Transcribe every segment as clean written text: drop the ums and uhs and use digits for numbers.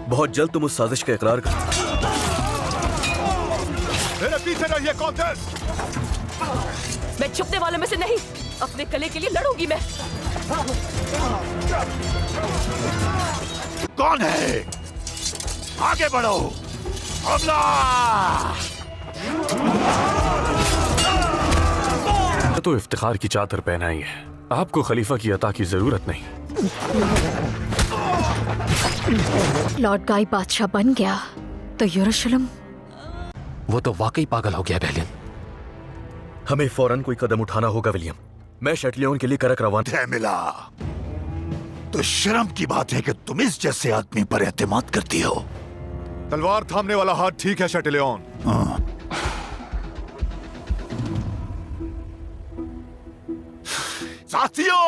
बहुत जल्द तुम उस साजिश का इकरार कर। मेरे पीछे रहिए कॉन्टेस। मैं छुपने वालों में से नहीं, अपने कले के लिए लड़ूंगी मैं। कौन है? आगे बढ़ो, हमला! तो इफ्तिखार की चादर पहनाई है, आपको खलीफा की अता की जरूरत नहीं। लॉर्ड गाई बादशाह बन गया तो यरूशलेम। वो तो वाकई पागल हो गया बेलिन। हमें फौरन कोई कदम उठाना होगा विलियम। मैं शटलियन के लिए करक रवाना। मिला तो शर्म की बात है कि तुम इस जैसे आदमी पर एतमाद करती हो। तलवार थामने वाला हाथ ठीक है शटलियन। साथियों,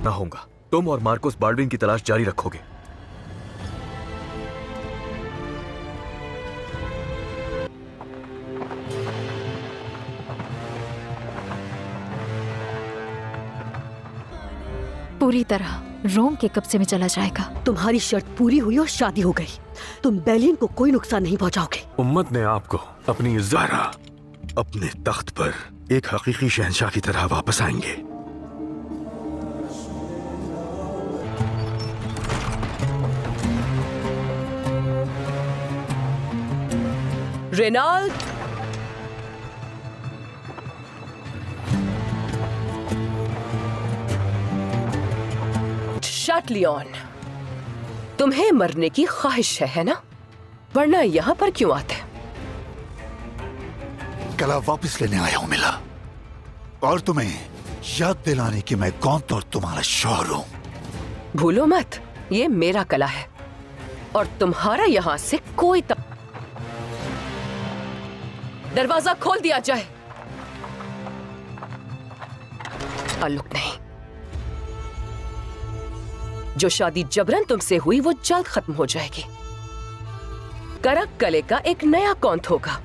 ना होगा। तुम और मार्कोस बाल्डविन की तलाश जारी रखोगे। पूरी तरह रोम के कब्जे में चला जाएगा। तुम्हारी शर्त पूरी हुई और शादी हो गई। तुम बेलियन को कोई नुकसान नहीं पहुंचाओगे। उम्मत ने आपको अपनी इज्जत अपने तख्त पर एक हकीकी शहंशाह की तरह वापस आएंगे। रेनाल्ड, शटलियन, तुम्हें मरने की ख्वाहिश है ना? वरना यहाँ पर क्यों आते? कला वापस लेने आया हूं मिला, और तुम्हें याद दिलाने कि मैं कौन तो और तुम्हारा शौहर हूं। भूलो मत, ये मेरा कला है और तुम्हारा यहाँ से कोई दरवाजा खोल दिया जाए। ताल्लुक नहीं। जो शादी जबरन तुमसे हुई वो जल्द खत्म हो जाएगी। करक कले का एक नया कौंथ होगा।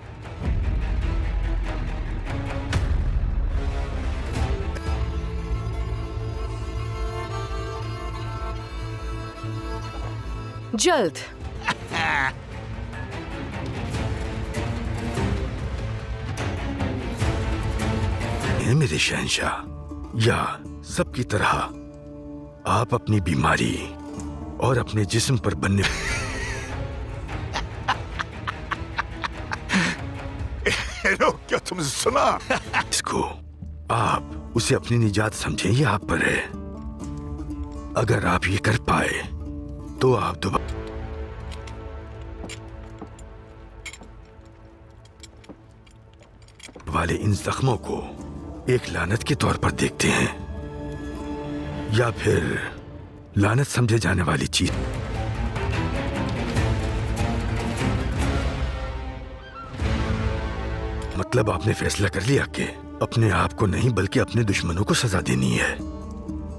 जल्द। मेरे शहंशाह, या सबकी तरह आप अपनी बीमारी और अपने जिस्म पर बनने क्या तुमने सुना? इसको आप उसे अपनी निजात समझें, ये आप पर है। अगर आप ये कर पाए तो आप दोबारा वाले इन जख्मों को एक लानत के तौर पर देखते हैं, या फिर लानत समझे जाने वाली चीज। मतलब आपने फैसला कर लिया कि अपने आप को नहीं बल्कि अपने दुश्मनों को सजा देनी है।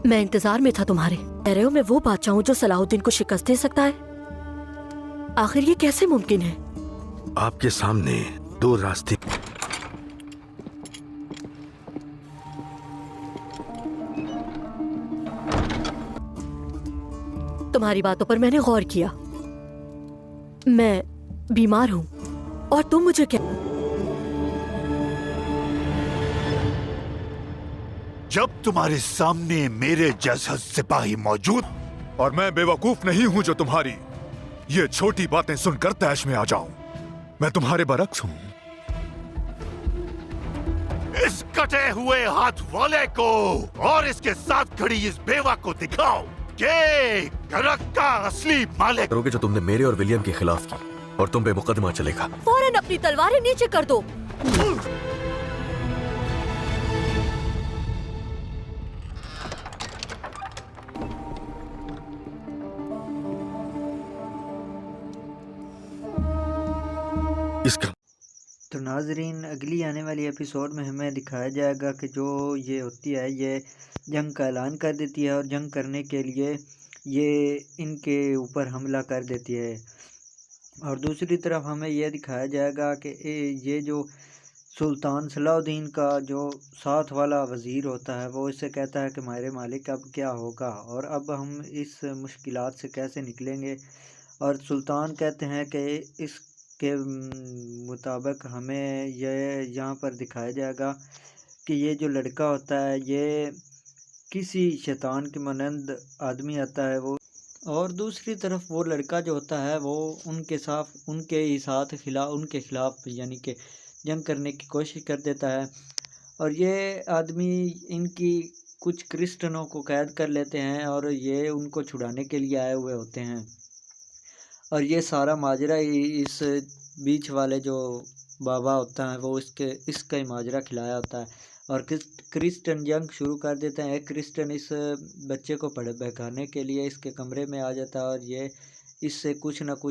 मैं इंतजार में था तुम्हारे। कह रहे हो मैं वो बादशाह हूं जो सलाहुद्दीन को शिकस्त दे सकता है? आखिर ये कैसे मुमकिन है? आपके सामने दो रास्ते। तुम्हारी बातों पर मैंने गौर किया। मैं बीमार हूं और तुम मुझे क्या? जब तुम्हारे सामने मेरे जैसा सिपाही मौजूद और मैं बेवकूफ नहीं हूं जो तुम्हारी ये छोटी बातें सुनकर तैश में आ जाऊं। मैं तुम्हारे बरक्स हूं। इस कटे हुए हाथ वाले को और इसके साथ खड़ी इस बेवा को दिखाओ कि करक का असली मालिक करोगे जो तुमने मेरे और विलियम के खिलाफ की, और तुम पे मुकदमा चलेगा। फौरन अपनी तलवारें नीचे कर दो। इसका तो नाजरीन, अगली आने वाली एपिसोड में हमें दिखाया जाएगा कि जो ये होती है ये जंग का ऐलान कर देती है और जंग करने के लिए ये इनके ऊपर हमला कर देती है। और दूसरी तरफ हमें यह दिखाया जाएगा कि ये जो सुल्तान सलाउद्दीन का जो साथ वाला वज़ीर होता है वो इससे कहता है कि मेरे मालिक अब क्या होगा और अब हम इस मुश्किलात से कैसे निकलेंगे। और सुल्तान कहते हैं कि इसके मुताबिक हमें ये यहाँ पर दिखाया जाएगा कि ये जो लड़का होता है ये किसी शैतान के मानंद आदमी आता है वो, और दूसरी तरफ वो लड़का जो होता है वो उनके खिलाफ यानी कि जंग करने की कोशिश कर देता है। और ये आदमी इनकी कुछ क्रिश्चियनों को कैद कर लेते हैं और ये उनको छुड़ाने के लिए आए हुए होते हैं। और ये सारा माजरा ही इस बीच वाले जो बाबा होता है वो इसका ही माजरा खिलाया होता है। और क्रिश्चियन जंग शुरू कर देते हैं। एक क्रिश्चियन इस बच्चे को बहकाने के लिए इसके कमरे में आ जाता है और ये इससे कुछ ना कुछ